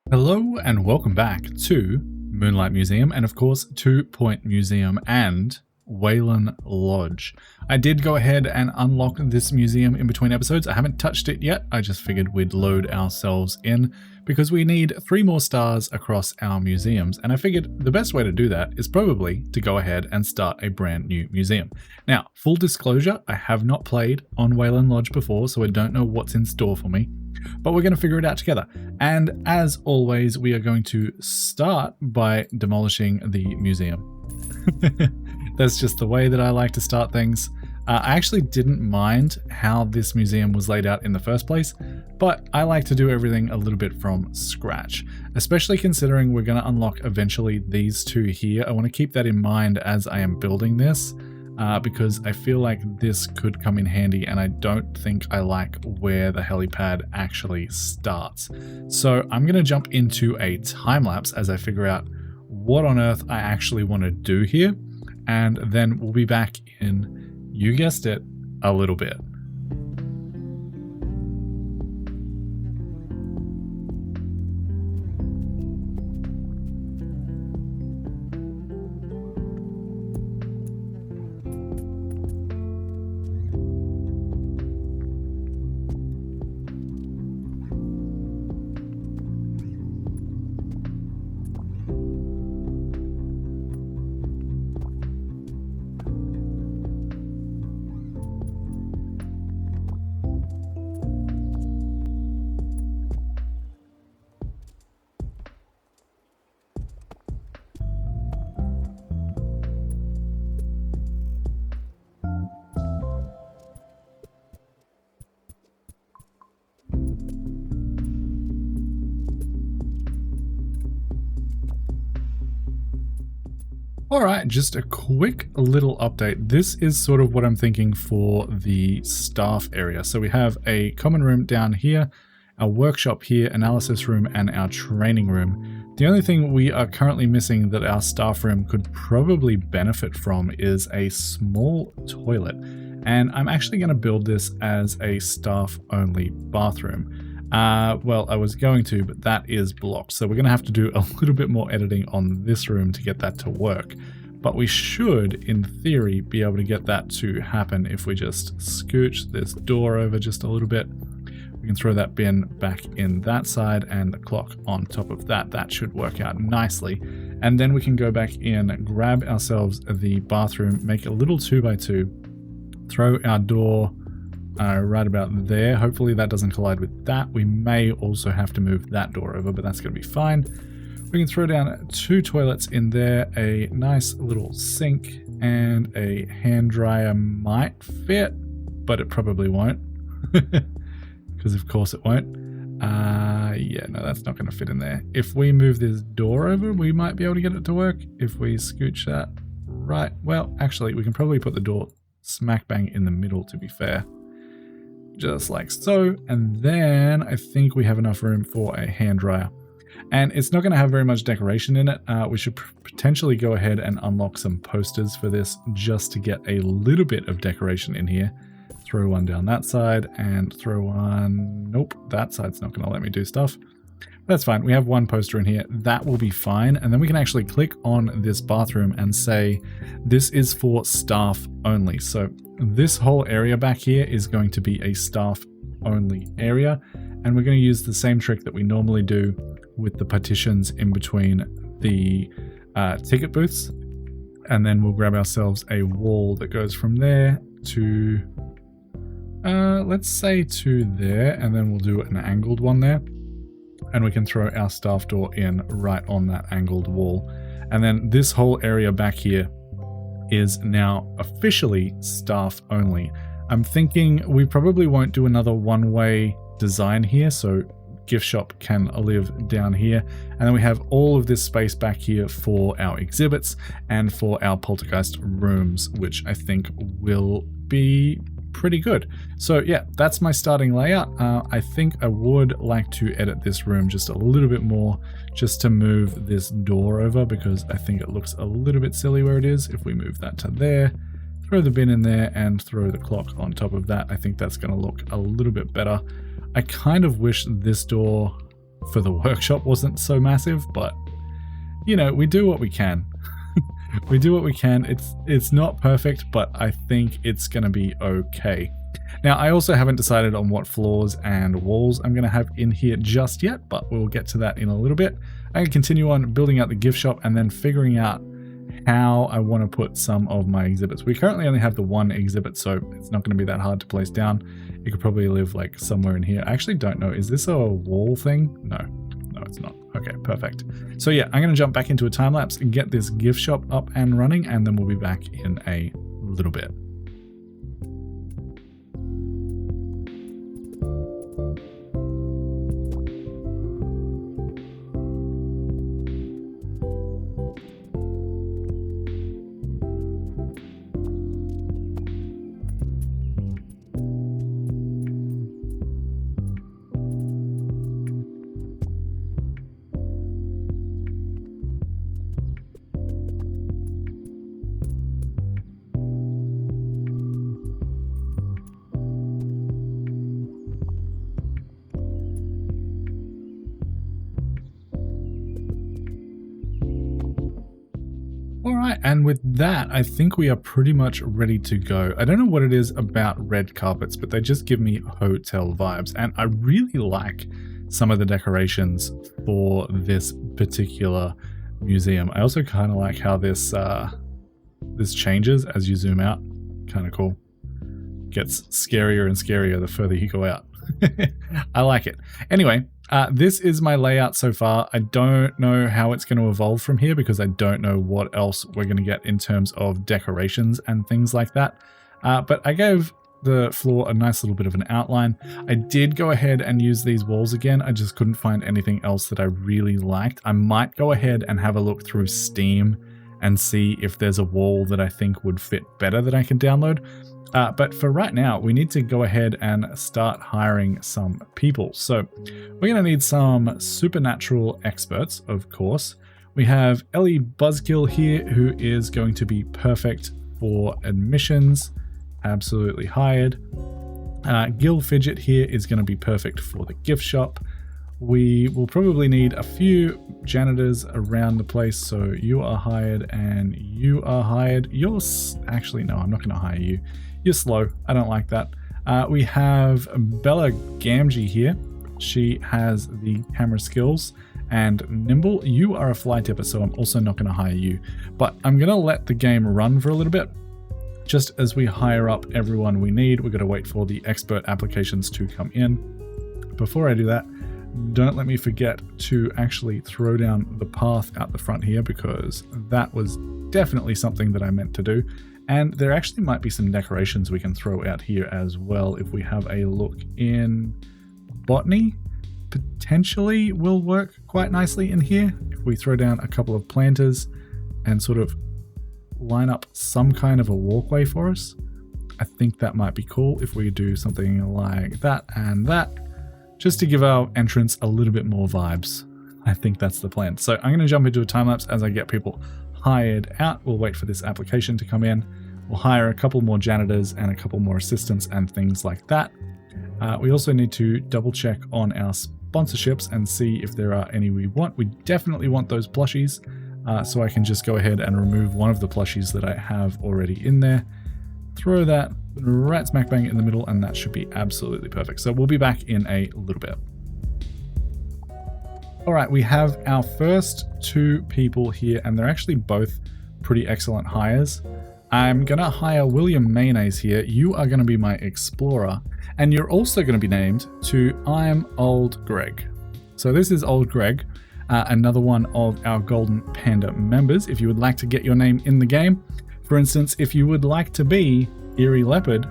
Hello and welcome back to Moonlight Museum and of course 2 Point Museum and Wailon Lodge. I did go ahead and unlock this museum in between episodes. I haven't touched it yet. I just figured we'd load ourselves in because we need 3 more stars across our museums, and I figured the best way to do that is probably to go ahead and start a brand new museum. Now, full disclosure, I have not played on Wailon Lodge before, so I don't know what's in store for me. But we're going to figure it out together. And as always, we are going to start by demolishing the museum. That's just the way that I like to start things. I actually didn't mind how this museum was laid out in the first place, but I like to do everything a little bit from scratch, especially considering we're going to unlock eventually these 2 here. I want to keep that in mind as I am building this. Because I feel like this could come in handy, and I don't think I like where the helipad actually starts. So I'm going to jump into a time lapse as I figure out what on earth I actually want to do here, and then we'll be back in, you guessed it, a little bit. Alright, just a quick little update. This is sort of what I'm thinking for the staff area. So we have a common room down here, our workshop here, analysis room, and our training room. The only thing we are currently missing that our staff room could probably benefit from is a small toilet. And I'm actually going to build this as a staff-only bathroom. Well, I was going to, but that is blocked. So we're going to have to do a little bit more editing on this room to get that to work. But we should, in theory, be able to get that to happen if we just scooch this door over just a little bit. We can throw that bin back in that side and the clock on top of that. That should work out nicely. And then we can go back in, grab ourselves the bathroom, make a little 2x2, throw our door right about there. Hopefully that doesn't collide with that. We may also have to move that door over, but that's going to be fine. We can throw down 2 toilets in there, a nice little sink, and a hand dryer might fit, but it probably won't. Because of course it won't. Yeah, no, that's not going to fit in there. If we move this door over, we might be able to get it to work. If we scooch that right, well, actually, we can probably put the door smack bang in the middle, to be fair. Just like so, and then I think we have enough room for a hand dryer. And it's not going to have very much decoration in it. We should potentially go ahead and unlock some posters for this just to get a little bit of decoration in here. Throw one down that side and throw one... Nope, that side's not going to let me do stuff. That's fine. We have 1 poster in here. That will be fine. And then we can actually click on this bathroom and say, this is for staff only. So this whole area back here is going to be a staff only area. And we're going to use the same trick that we normally do with the partitions in between the ticket booths. And then we'll grab ourselves a wall that goes from there to, let's say to there. And then we'll do an angled one there. And we can throw our staff door in right on that angled wall. And then this whole area back here is now officially staff only. I'm thinking we probably won't do another one-way design here, so gift shop can live down here. And then we have all of this space back here for our exhibits and for our poltergeist rooms, which I think will be pretty good. So yeah, that's my starting layout. I think I would like to edit this room just a little bit more, just to move this door over, because I think it looks a little bit silly where it is. If we move that to there, throw the bin in there and throw the clock on top of that, I think that's going to look a little bit better. I kind of wish this door for the workshop wasn't so massive, but you know, we do what we can. We do what we can. It's not perfect, but I think it's going to be okay. Now, I also haven't decided on what floors and walls I'm going to have in here just yet, but we'll get to that in a little bit. I'm going to continue on building out the gift shop and then figuring out how I want to put some of my exhibits. We currently only have the one exhibit, so it's not going to be that hard to place down. It could probably live like somewhere in here. I actually don't know. Is this a wall thing? No, it's not. Okay, perfect. So yeah, I'm going to jump back into a time lapse and get this gift shop up and running, and then we'll be back in a little bit. Alright, and with that, I think we are pretty much ready to go. I don't know what it is about red carpets, but they just give me hotel vibes, and I really like some of the decorations for this particular museum. I also kind of like how this changes as you zoom out. Kind of cool. Gets scarier and scarier the further you go out. I like it. Anyway, this is my layout so far. I don't know how it's going to evolve from here because I don't know what else we're going to get in terms of decorations and things like that. But I gave the floor a nice little bit of an outline. I did go ahead and use these walls again. I just couldn't find anything else that I really liked. I might go ahead and have a look through Steam and see if there's a wall that I think would fit better that I can download. But for right now, we need to go ahead and start hiring some people. So we're going to need some supernatural experts, of course. We have Ellie Buzzkill here, who is going to be perfect for admissions. Absolutely hired. Gil Fidget here is going to be perfect for the gift shop. We will probably need a few janitors around the place, so you are hired and you are hired. Actually, no, I'm not going to hire you. You're slow. I don't like that. We have Bella Gamgee here. She has the camera skills. And Nimble, you are a fly tipper, so I'm also not going to hire you. But I'm going to let the game run for a little bit. Just as we hire up everyone we need, we're going to wait for the expert applications to come in. Before I do that, don't let me forget to actually throw down the path out the front here, because that was definitely something that I meant to do. And there actually might be some decorations we can throw out here as well if we have a look in botany. Potentially will work quite nicely in here if we throw down a couple of planters and sort of line up some kind of a walkway for us. I think that might be cool if we do something like that and that, just to give our entrance a little bit more vibes. I think that's the plan. So I'm going to jump into a time lapse as I get people hired out. We'll wait for this application to come in. We'll hire a couple more janitors and a couple more assistants and things like that. We also need to double check on our sponsorships and see if there are any we want. We definitely want those plushies, so I can just go ahead and remove one of the plushies that I have already in there. Throw that right smack bang in the middle, and that should be absolutely perfect. So we'll be back in a little bit. All right, we have our first two people here, and they're actually both pretty excellent hires. I'm going to hire William Mayonnaise here. You are going to be my explorer, and you're also going to be named to I'm Old Greg. So this is Old Greg, another one of our Golden Panda members. If you would like to get your name in the game, for instance, if you would like to be Eerie Leopard,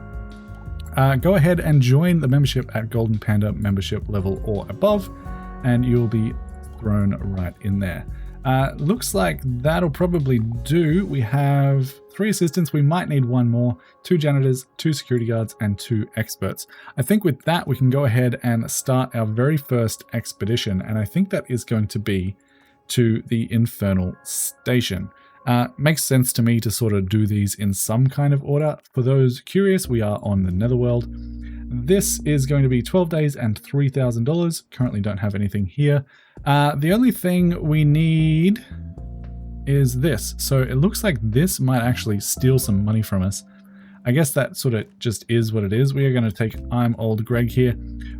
go ahead and join the membership at Golden Panda membership level or above, and you'll be thrown right in there. Looks like that'll probably do. We have 3 assistants. We might need 1 more, 2 janitors, 2 security guards, and 2 experts. I think with that, we can go ahead and start our very first expedition. And I think that is going to be to the Infernal Station. Makes sense to me to sort of do these in some kind of order. For those curious, we are on the Netherworld. This is going to be 12 days and $3,000. Currently don't have anything here. The only thing we need is this. So it looks like this might actually steal some money from us. I guess that sort of just is what it is. We are going to take I'm Old Greg here.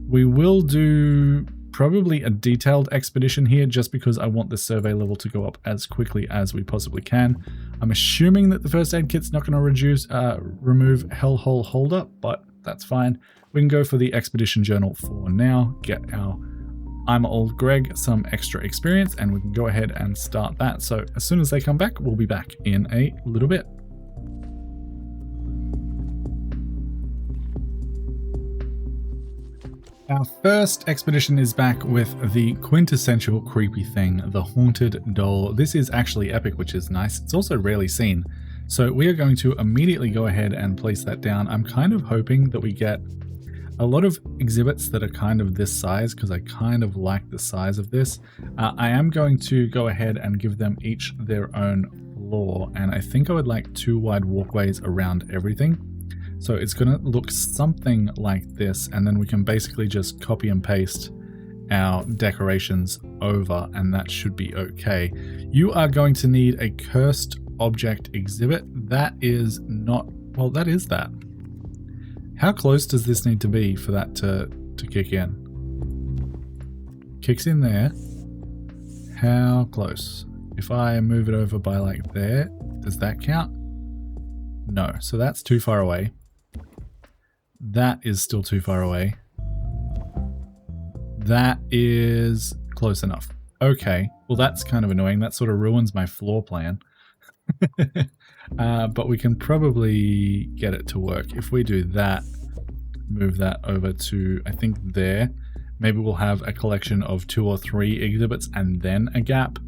We will do probably a detailed expedition here just because I want the survey level to go up as quickly as we possibly can. I'm assuming that the first aid kit's not going to remove Hellhole Holdup, but that's fine. We can go for the expedition journal for now, get our I'm Old Greg some extra experience, and we can go ahead and start that. So as soon as they come back, we'll be back in a little bit. Our first expedition is back with the quintessential creepy thing, the Haunted Doll. This is actually epic, which is nice. It's also rarely seen. So we are going to immediately go ahead and place that down. I'm kind of hoping that we get a lot of exhibits that are kind of this size because I kind of like the size of this. I am going to go ahead and give them each their own floor, and I think I would like 2 wide walkways around everything. So it's going to look something like this, and then we can basically just copy and paste our decorations over, and that should be okay. You are going to need a cursed object exhibit. That is not, well, that is that. How close does this need to be for that to kick in? Kicks in there. How close? If I move it over by like there, does that count? No, so that's too far away. That is still too far away. That is close enough. Okay, well that's kind of annoying. That sort of ruins my floor plan. But we can probably get it to work. If we do that, move that over to, I think there, maybe we'll have a collection of 2 or 3 exhibits and then a gap.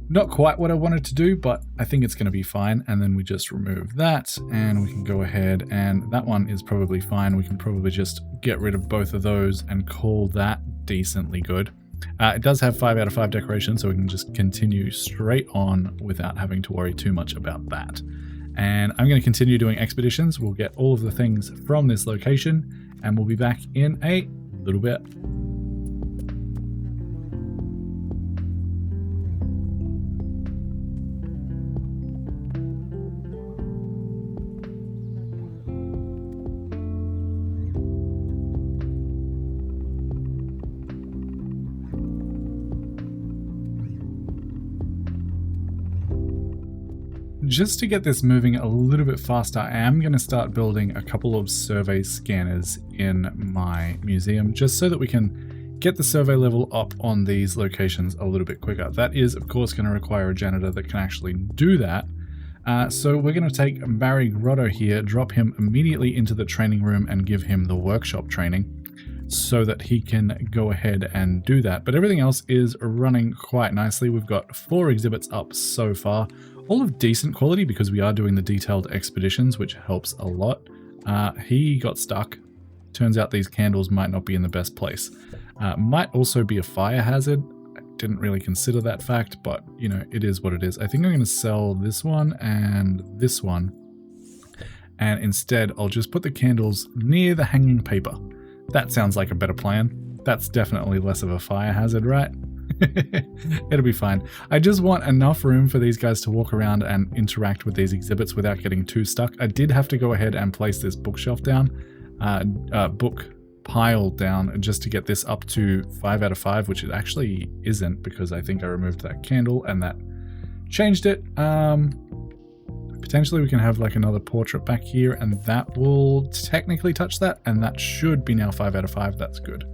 Not quite what I wanted to do, but I think it's going to be fine. And then we just remove that and we can go ahead, and that one is probably fine. We can probably just get rid of both of those and call that decently good. It does have 5 out of 5 decoration, so we can just continue straight on without having to worry too much about that. And I'm going to continue doing expeditions. We'll get all of the things from this location, and we'll be back in a little bit. Just to get this moving a little bit faster, I am going to start building a couple of survey scanners in my museum, just so that we can get the survey level up on these locations a little bit quicker. That is, of course, going to require a janitor that can actually do that. So we're going to take Barry Grotto here, drop him immediately into the training room and give him the workshop training so that he can go ahead and do that. But everything else is running quite nicely. We've got 4 exhibits up so far. All of decent quality because we are doing the detailed expeditions, which helps a lot. He got stuck. Turns out these candles might not be in the best place. Might also be a fire hazard. I didn't really consider that fact, but you know, it is what it is. I think I'm going to sell this one and this one. And instead, I'll just put the candles near the hanging paper. That sounds like a better plan. That's definitely less of a fire hazard, right? It'll be fine. I just want enough room for these guys to walk around and interact with these exhibits without getting too stuck. I did have to go ahead and place this bookshelf down, book pile down, just to get this up to 5 out of 5, which it actually isn't because I think I removed that candle and that changed it. Potentially we can have like another portrait back here and that will technically touch that, and that should be now 5 out of 5. That's good.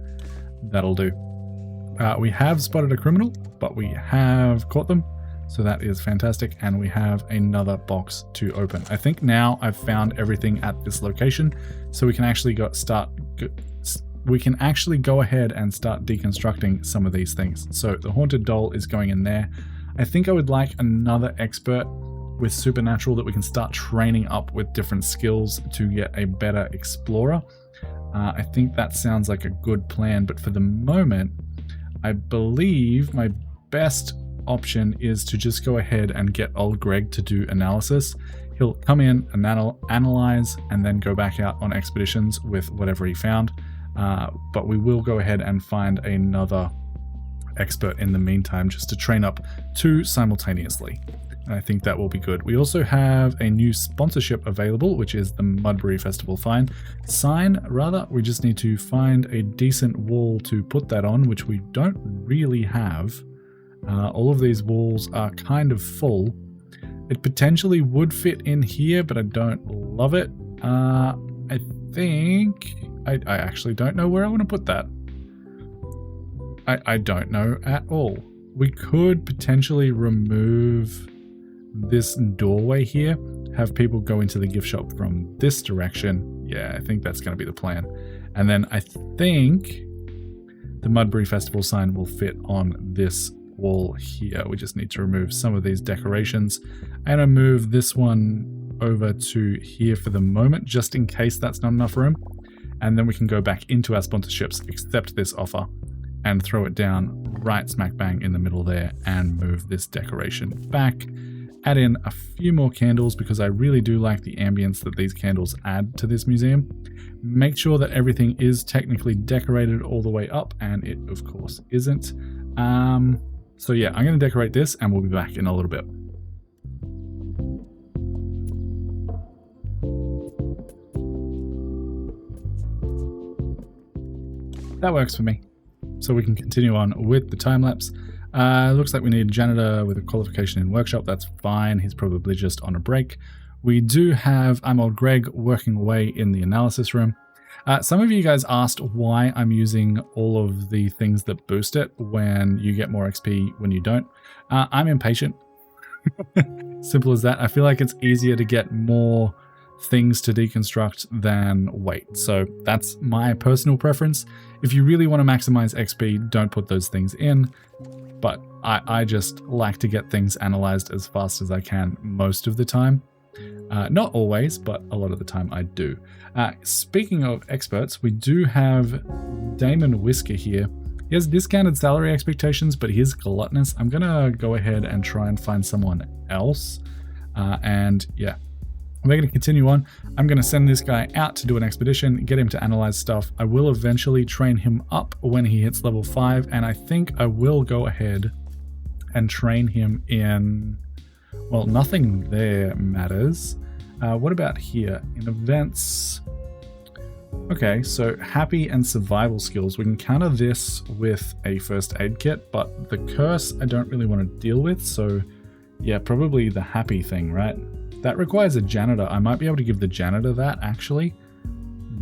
That'll do. We have spotted a criminal, but we have caught them, so that is fantastic, and we have another box to open. I think now I've found everything at this location, so we can actually go ahead and start deconstructing some of these things. So the haunted doll is going in there. I think I would like another expert with supernatural that we can start training up with different skills to get a better explorer. I think that sounds like a good plan, but for the moment, I believe my best option is to just go ahead and get old Greg to do analysis. He'll come in and analyze and then go back out on expeditions with whatever he found. But we will go ahead and find another expert in the meantime just to train up 2 simultaneously. And I think that will be good. We also have a new sponsorship available, which is the Mudbury Festival sign. Rather, we just need to find a decent wall to put that on, which we don't really have. All of these walls are kind of full. It potentially would fit in here, but I don't love it. I think... I actually don't know where I want to put that. I don't know at all. We could potentially remove this doorway here, have people go into the gift shop from this direction. Yeah, I think that's going to be the plan. And then I think the Mudbury Festival sign will fit on this wall here. We just need to remove some of these decorations. I'm going to move this one over to here for the moment, just in case that's not enough room. And then we can go back into our sponsorships, accept this offer, and throw it down right smack bang in the middle there and move this decoration back. Add in a few more candles because I really do like the ambience that these candles add to this museum. Make sure that everything is technically decorated all the way up, and it of course isn't. So yeah, I'm going to decorate this and we'll be back in a little bit. That works for me. So we can continue on with the time lapse. Looks like we need a janitor with a qualification in workshop. That's fine. He's probably just on a break. We do have I'm Old Greg working away in the analysis room. Some of you guys asked why I'm using all of the things that boost it when you get more XP when you don't. I'm impatient. Simple as that. I feel like it's easier to get more things to deconstruct than wait. So that's my personal preference. If you really want to maximize XP, don't put those things in. But I just like to get things analyzed as fast as I can most of the time. Not always, but a lot of the time I do. Speaking of experts, we do have Damon Whisker here. He has discounted salary expectations, but he is gluttonous. I'm going to go ahead and try and find someone else. And yeah, we're going to continue on. I'm going to send this guy out to do an expedition, get him to analyze stuff. I will eventually train him up when he hits level 5, and I think I will go ahead and train him in... Well, nothing there matters. What about here? In events... Okay, so happy and survival skills. We can counter this with a first aid kit, but the curse I don't really want to deal with, so yeah, probably the happy thing, right? That requires a janitor. I might be able to give the janitor that, actually.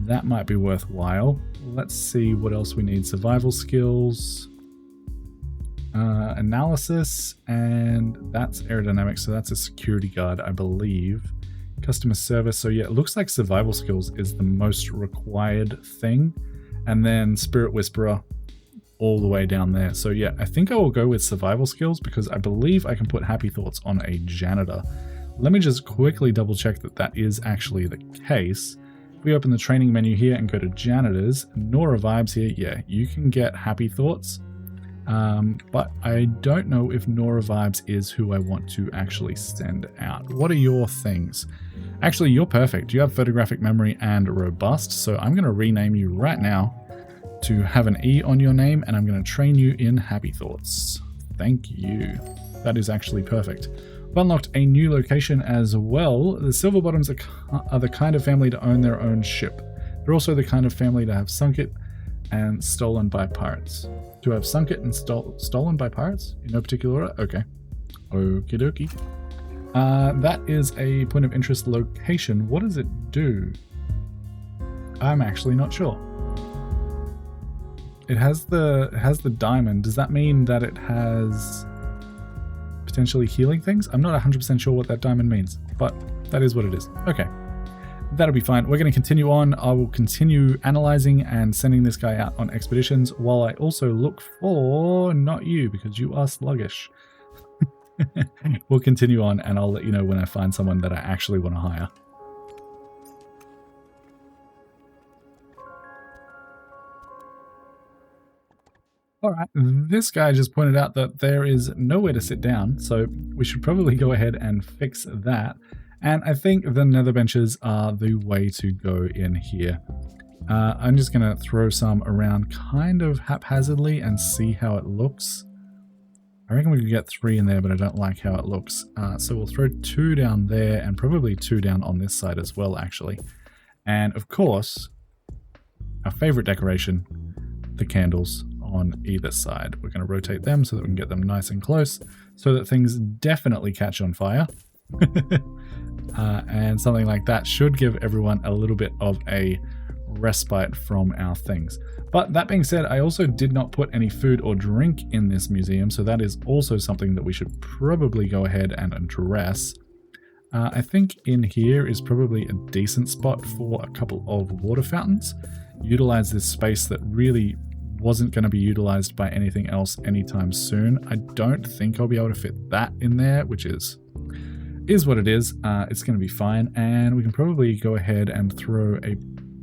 That might be worthwhile. Let's see what else we need. Survival skills, analysis, and that's aerodynamics, so that's a security guard, I believe. Customer service, so yeah, it looks like survival skills is the most required thing. And then Spirit Whisperer all the way down there. So yeah, I think I will go with survival skills because I believe I can put happy thoughts on a janitor. Let me just quickly double check that that is actually the case. If we open the training menu here and go to janitors, Nora Vibes here, yeah, you can get happy thoughts. But I don't know if Nora Vibes is who I want to actually send out. What are your things? Actually, you're perfect. You have photographic memory and robust, so I'm going to rename you right now to have an E on your name, and I'm going to train you in happy thoughts. Thank you. That is actually perfect. We've unlocked a new location as well. The Silverbottoms are the kind of family to own their own ship. They're also the kind of family to have sunk it and stolen by pirates. To have sunk it and stolen by pirates? In no particular order? Okay. Okie dokie. That is a point of interest location. What does it do? I'm actually not sure. It has the diamond. Does that mean that it has potentially healing things? I'm not 100% sure what that diamond means, but that is what it is. Okay. That'll be fine. We're going to continue on. I will continue analyzing and sending this guy out on expeditions while I also look for not you because you are sluggish. We'll continue on and I'll let you know when I find someone that I actually want to hire. All right, this guy just pointed out that there is nowhere to sit down, so we should probably go ahead and fix that. And I think the nether benches are the way to go in here. I'm just going to throw some around kind of haphazardly and see how it looks. I reckon we could get 3 in there, but I don't like how it looks. So we'll throw 2 down there and probably 2 down on this side as well, actually. And of course, our favorite decoration, the candles on either side. We're going to rotate them so that we can get them nice and close so that things definitely catch on fire. And something like that should give everyone a little bit of a respite from our things. But that being said, I also did not put any food or drink in this museum, so that is also something that we should probably go ahead and address. I think in here is probably a decent spot for a couple of water fountains. Utilize this space that really wasn't going to be utilized by anything else anytime soon. I don't think I'll be able to fit that in there, which is what it is. It's going to be fine, and we can probably go ahead and throw a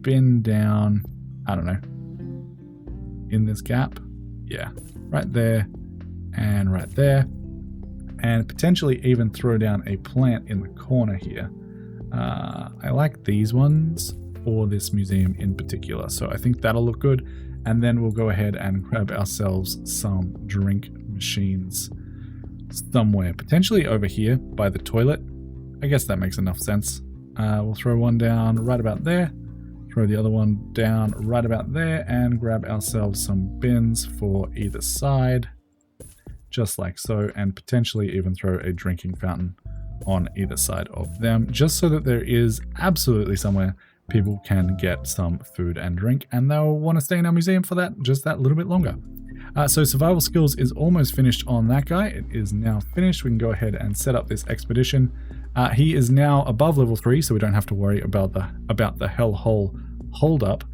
bin down, I don't know, in this gap. Yeah, right there and right there. And potentially even throw down a plant in the corner here. I like these ones for this museum in particular, so I think that'll look good. And then we'll go ahead and grab ourselves some drink machines somewhere, potentially over here by the toilet. I guess that makes enough sense. We'll throw one down right about there, throw the other one down right about there, and grab ourselves some bins for either side, just like so, and potentially even throw a drinking fountain on either side of them, just so that there is absolutely somewhere people can get some food and drink, and they'll want to stay in our museum for that just that little bit longer. So survival skills is almost finished on that guy. It is now finished. We can go ahead and set up this expedition. He is now above level 3, so we don't have to worry about the hellhole holdup.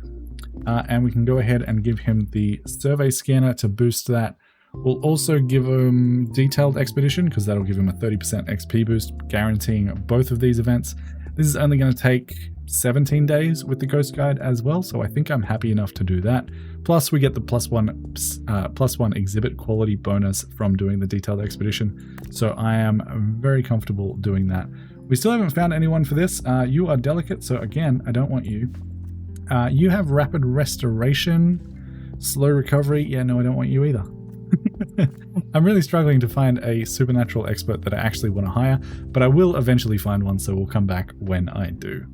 And we can go ahead and give him the survey scanner to boost that. We'll also give him detailed expedition because that'll give him a 30% XP boost, guaranteeing both of these events. This is only going to take 17 days with the Ghost Guide as well, so I think I'm happy enough to do that. Plus, we get the plus one exhibit quality bonus from doing the detailed expedition, so I am very comfortable doing that. We still haven't found anyone for this. You are delicate, so again, I don't want you. You have rapid restoration, slow recovery. Yeah, no, I don't want you either. I'm really struggling to find a supernatural expert that I actually want to hire, but I will eventually find one, so we'll come back when I do.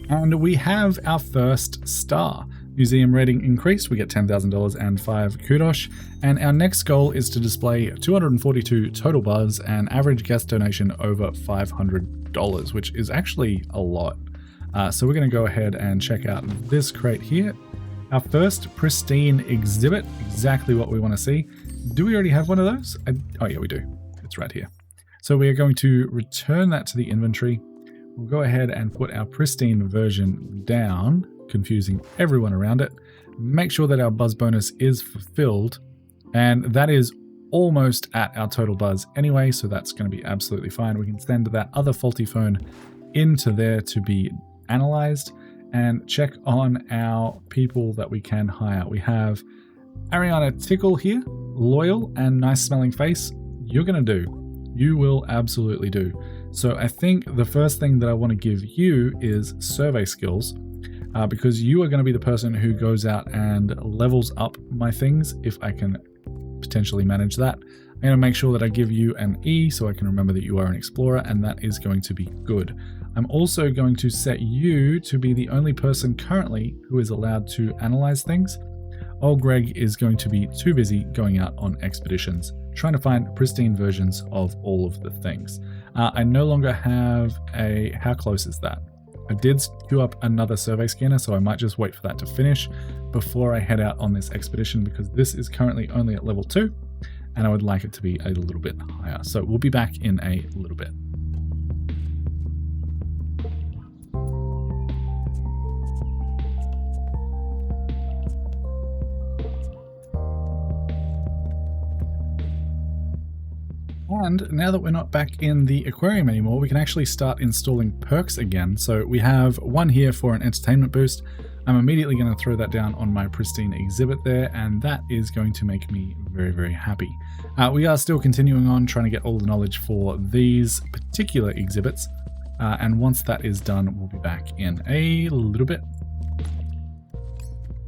And we have our first star. Museum rating increased, we get $10,000 and 5 kudos. And our next goal is to display 242 total buzz and average guest donation over $500, which is actually a lot. So we're going to go ahead and check out this crate here. Our first pristine exhibit, exactly what we want to see. Do we already have one of those? Oh yeah, we do. It's right here. So we are going to return that to the inventory. We'll go ahead and put our pristine version down, confusing everyone around it. Make sure that our buzz bonus is fulfilled, and that is almost at our total buzz anyway, so that's going to be absolutely fine. We can send that other faulty phone into there to be analyzed and check on our people that we can hire. We have Ariana Tickle here, loyal and nice smelling face. You're going to do. You will absolutely do. So I think the first thing that I want to give you is survey skills, because you are going to be the person who goes out and levels up my things if I can potentially manage that. I'm going to make sure that I give you an E so I can remember that you are an explorer, and that is going to be good. I'm also going to set you to be the only person currently who is allowed to analyze things. Old Greg is going to be too busy going out on expeditions, trying to find pristine versions of all of the things. I no longer have a... How close is that? I did queue up another survey scanner, so I might just wait for that to finish before I head out on this expedition, because this is currently only at level 2, and I would like it to be a little bit higher. So we'll be back in a little bit. And now that we're not back in the aquarium anymore, we can actually start installing perks again. So we have one here for an entertainment boost. I'm immediately going to throw that down on my pristine exhibit there, and that is going to make me very, very happy. We are still continuing on trying to get all the knowledge for these particular exhibits, and once that is done, we'll be back in a little bit.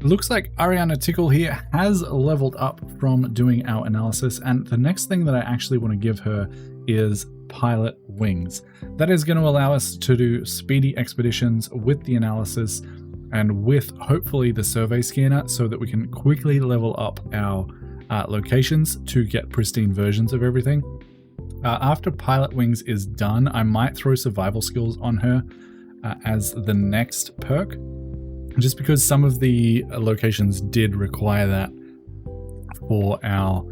Looks like Ariana Tickle here has leveled up from doing our analysis, and the next thing that I actually want to give her is pilot wings. That is going to allow us to do speedy expeditions with the analysis and with hopefully the survey scanner, so that we can quickly level up our locations to get pristine versions of everything. After pilot wings is done, I might throw survival skills on her as the next perk, just because some of the locations did require that for our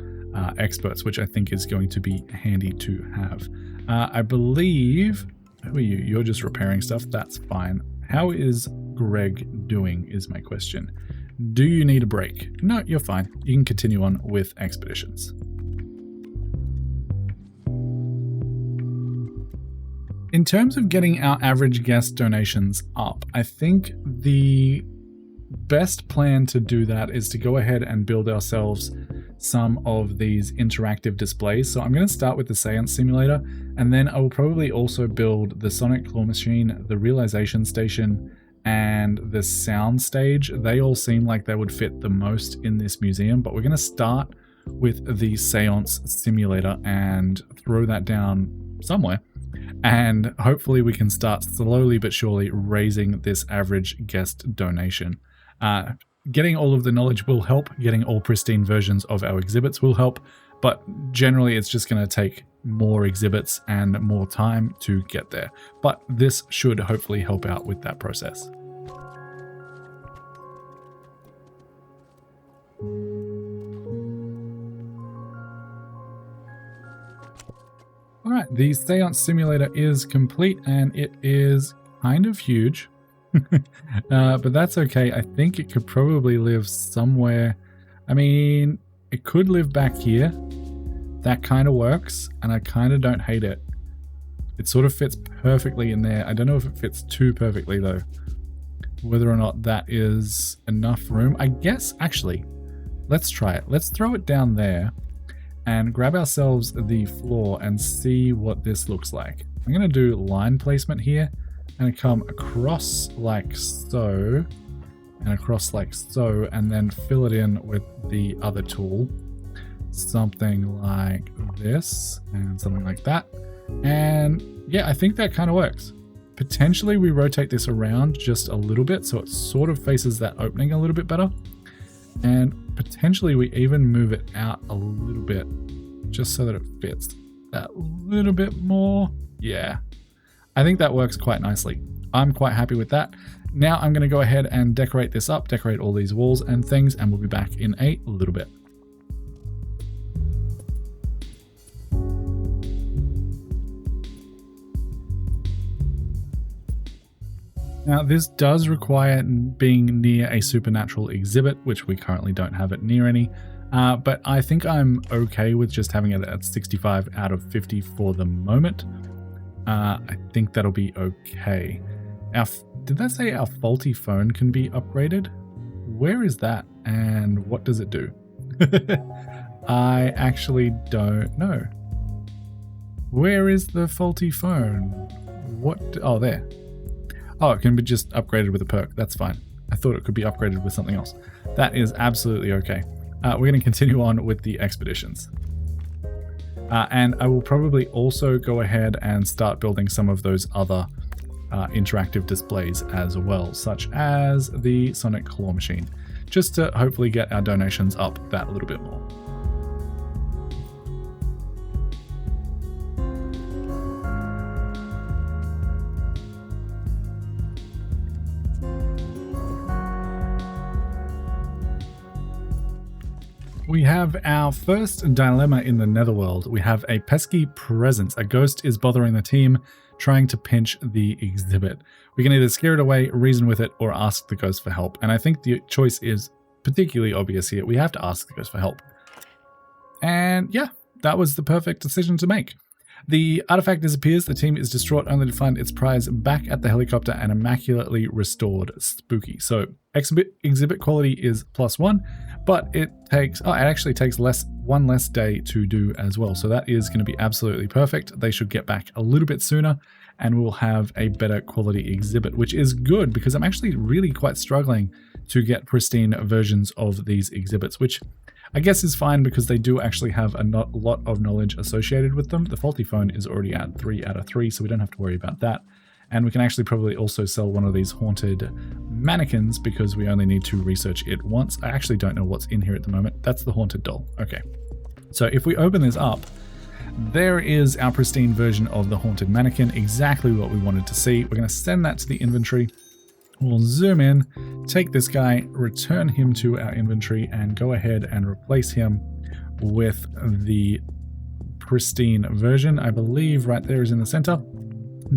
experts, which I think is going to be handy to have. I believe, who are you? You're just repairing stuff. That's fine. How is Greg doing is my question. Do you need a break? No, you're fine. You can continue on with expeditions. In terms of getting our average guest donations up, I think the best plan to do that is to go ahead and build ourselves some of these interactive displays. So I'm going to start with the Séance Simulator, and then I will probably also build the Sonic Claw Machine, the Realization Station, and the Sound Stage. They all seem like they would fit the most in this museum, but we're going to start with the Séance Simulator and throw that down somewhere. And hopefully we can start slowly but surely raising this average guest donation. Getting all of the knowledge will help, getting all pristine versions of our exhibits will help, but generally it's just going to take more exhibits and more time to get there. But this should hopefully help out with that process. All right, the Séance Simulator is complete, and it is kind of huge. But that's okay. I think it could probably live somewhere. I mean, it could live back here. That kind of works, and I kind of don't hate it. It sort of fits perfectly in there. I don't know if it fits too perfectly, though. Whether or not that is enough room. I guess, actually, let's try it. Let's throw it down there and grab ourselves the floor and see what this looks like. I'm going to do line placement here. And come across like so, and across like so, and then fill it in with the other tool. Something like this, and something like that. And yeah, I think that kind of works. Potentially we rotate this around just a little bit, so it sort of faces that opening a little bit better. And potentially we even move it out a little bit, just so that it fits that little bit more. Yeah. I think that works quite nicely. I'm quite happy with that. Now I'm going to go ahead and decorate this up, decorate all these walls and things, and we'll be back in a little bit. Now this does require being near a supernatural exhibit, which we currently don't have it near any. But I think I'm okay with just having it at 65 out of 50 for the moment. I think that'll be okay. Did that say our faulty phone can be upgraded? Where is that and what does it do? I actually don't know. Where is the faulty phone? What? Oh, there. Oh, it can be just upgraded with a perk. That's fine. I thought it could be upgraded with something else. That is absolutely okay. We're going to continue on with the expeditions. And I will probably also go ahead and start building some of those other interactive displays as well, such as the Sonic Claw Machine, just to hopefully get our donations up that little bit more. We have our first dilemma in the Netherworld. We have a pesky presence. A ghost is bothering the team, trying to pinch the exhibit. We can either scare it away, reason with it, or ask the ghost for help. And I think the choice is particularly obvious here. We have to ask the ghost for help. And yeah, that was the perfect decision to make. The artifact disappears, the team is distraught only to find its prize back at the helicopter and immaculately restored. Spooky. So exhibit quality is +1, but it actually takes one less day to do as well. So that is going to be absolutely perfect. They should get back a little bit sooner and we'll have a better quality exhibit, which is good because I'm actually really quite struggling to get pristine versions of these exhibits, which I guess is fine because they do actually have a lot of knowledge associated with them. The faulty phone is already at 3 out of 3, so we don't have to worry about that. And we can actually probably also sell one of these haunted mannequins because we only need to research it once. I actually don't know what's in here at the moment. That's the haunted doll. Okay. So if we open this up, there is our pristine version of the haunted mannequin, exactly what we wanted to see. We're going to send that to the inventory. We'll zoom in, take this guy, return him to our inventory, and go ahead and replace him with the pristine version. I believe right there is in the center.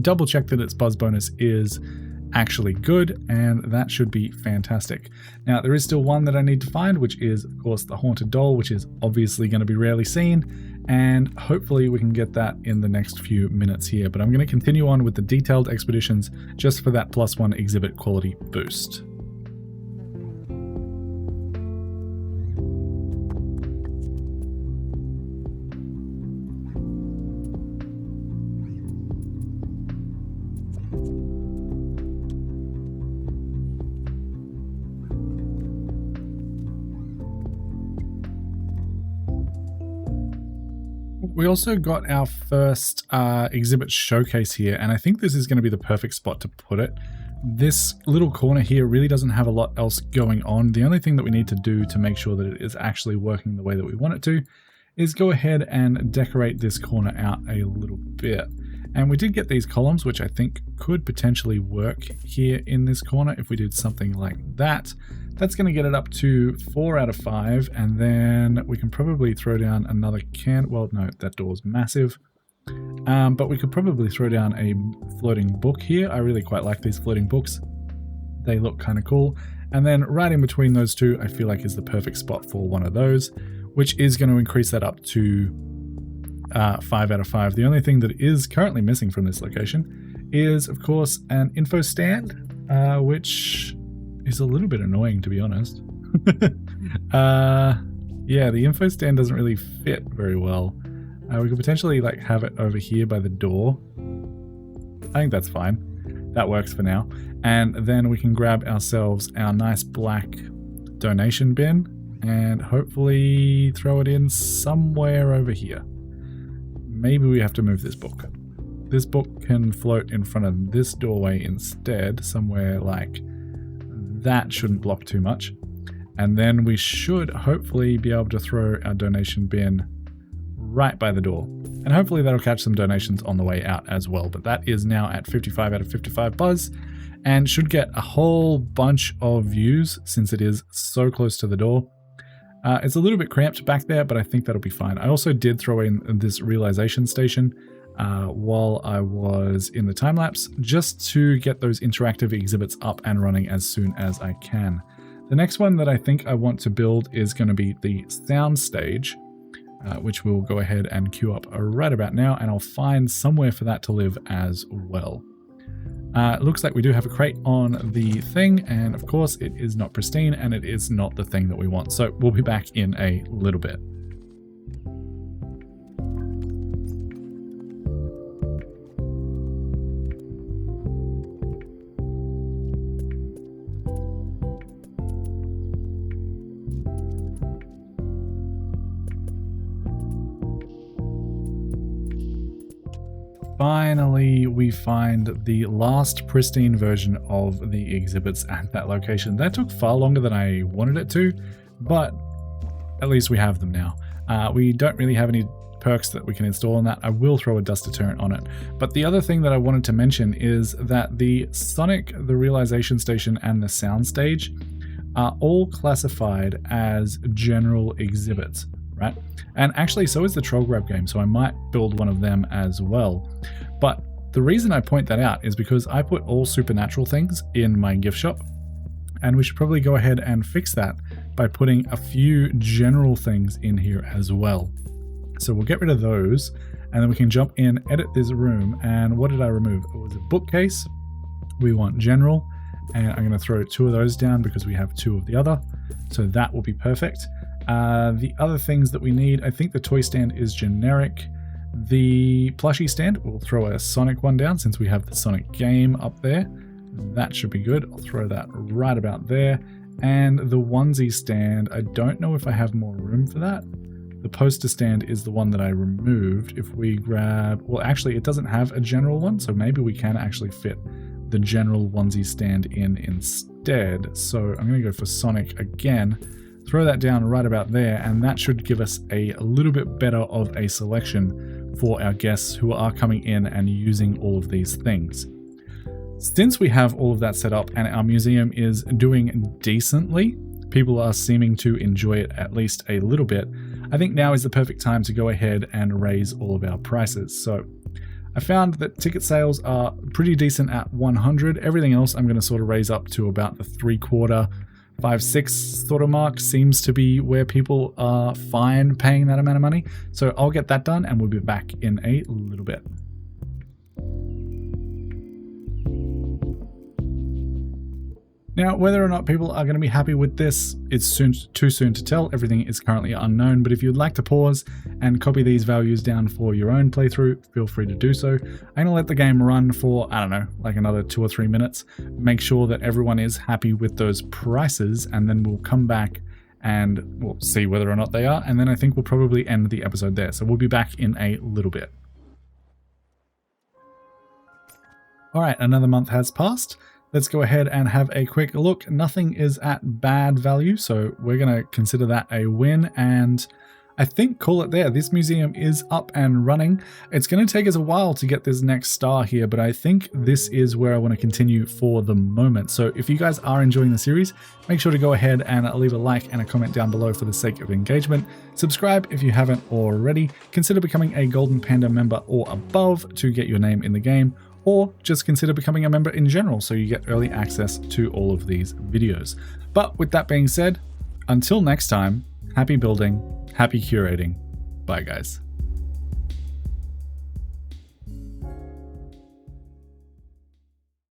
Double check that its buzz bonus is actually good, and that should be fantastic. Now, there is still one that I need to find, which is, of course, the haunted doll, which is obviously going to be rarely seen. And hopefully we can get that in the next few minutes here. But I'm going to continue on with the detailed expeditions just for that +1 exhibit quality boost. We also got our first exhibit showcase here, and I think this is going to be the perfect spot to put it. This little corner here really doesn't have a lot else going on. The only thing that we need to do to make sure that it is actually working the way that we want it to is go ahead and decorate this corner out a little bit. And we did get these columns, which I think could potentially work here in this corner if we did something like that. That's going to get it up to 4 out of 5, and then we can probably throw down another can. Well, no, that door's massive. But we could probably throw down a floating book here. I really quite like these floating books. They look kind of cool. And then right in between those two, I feel like is the perfect spot for one of those, which is going to increase that up to 5 out of 5. The only thing that is currently missing from this location is, of course, an info stand, which is a little bit annoying, to be honest. Yeah, the info stand doesn't really fit very well. We could potentially like have it over here by the door. I think that's fine. That works for now. And then we can grab ourselves our nice black donation bin and hopefully throw it in somewhere over here. Maybe we have to move this book. This book can float in front of this doorway instead, somewhere like that. Shouldn't block too much. And then we should hopefully be able to throw our donation bin right by the door. And hopefully that'll catch some donations on the way out as well. But that is now at 55 out of 55 buzz and should get a whole bunch of views since it is so close to the door. It's a little bit cramped back there, but I think that'll be fine. I also did throw in this realization station while I was in the time lapse, just to get those interactive exhibits up and running as soon as I can. The next one that I think I want to build is going to be the sound stage, which we'll go ahead and queue up right about now, and I'll find somewhere for that to live as well. It looks like we do have a crate on the thing, and of course it is not pristine and it is not the thing that we want. So we'll be back in a little bit. Finally, we find the last pristine version of the exhibits at that location. That took far longer than I wanted it to, but at least we have them now. We don't really have any perks that we can install on that. I will throw a dust deterrent on it. But the other thing that I wanted to mention is that the Sonic, the realization station, and the sound stage are all classified as general exhibits. Right? And actually, so is the Troll Grab game, so I might build one of them as well. But the reason I point that out is because I put all supernatural things in my gift shop, and we should probably go ahead and fix that by putting a few general things in here as well. So we'll get rid of those, and then we can jump in, edit this room. And what did I remove? It was a bookcase. We want general, and I'm going to throw 2 of those down because we have 2 of the other. So that will be perfect. The other things that we need, I think the toy stand is generic. The plushie stand, we'll throw a Sonic one down since we have the Sonic game up there. That should be good. I'll throw that right about there. And the onesie stand, I don't know if I have more room for that. The poster stand is the one that I removed. If we grab, well, actually it doesn't have a general one, so maybe we can actually fit the general onesie stand in instead. So I'm going to go for Sonic again, throw that down right about there, and that should give us a little bit better of a selection for our guests who are coming in and using all of these things. Since we have all of that set up and our museum is doing decently, people are seeming to enjoy it at least a little bit, I think now is the perfect time to go ahead and raise all of our prices. So I found that ticket sales are pretty decent at 100. Everything else I'm going to sort of raise up to about the 3/4, 5/6 sort of mark seems to be where people are fine paying that amount of money. So I'll get that done and we'll be back in a little bit. Now, whether or not people are going to be happy with this, it's too soon to tell. Everything is currently unknown, but if you'd like to pause and copy these values down for your own playthrough, feel free to do so. I'm going to let the game run for, I don't know, like another 2 or 3 minutes. Make sure that everyone is happy with those prices, and then we'll come back and we'll see whether or not they are, and then I think we'll probably end the episode there. So we'll be back in a little bit. All right, another month has passed. Let's go ahead and have a quick look. Nothing is at bad value, so we're going to consider that a win, and I think call it there. This museum is up and running. It's going to take us a while to get this next star here, but I think this is where I want to continue for the moment. So if you guys are enjoying the series, make sure to go ahead and leave a like and a comment down below for the sake of engagement. Subscribe if you haven't already. Consider becoming a Golden Panda member or above to get your name in the game, or just consider becoming a member in general so you get early access to all of these videos. But with that being said, until next time, happy building, happy curating. Bye guys.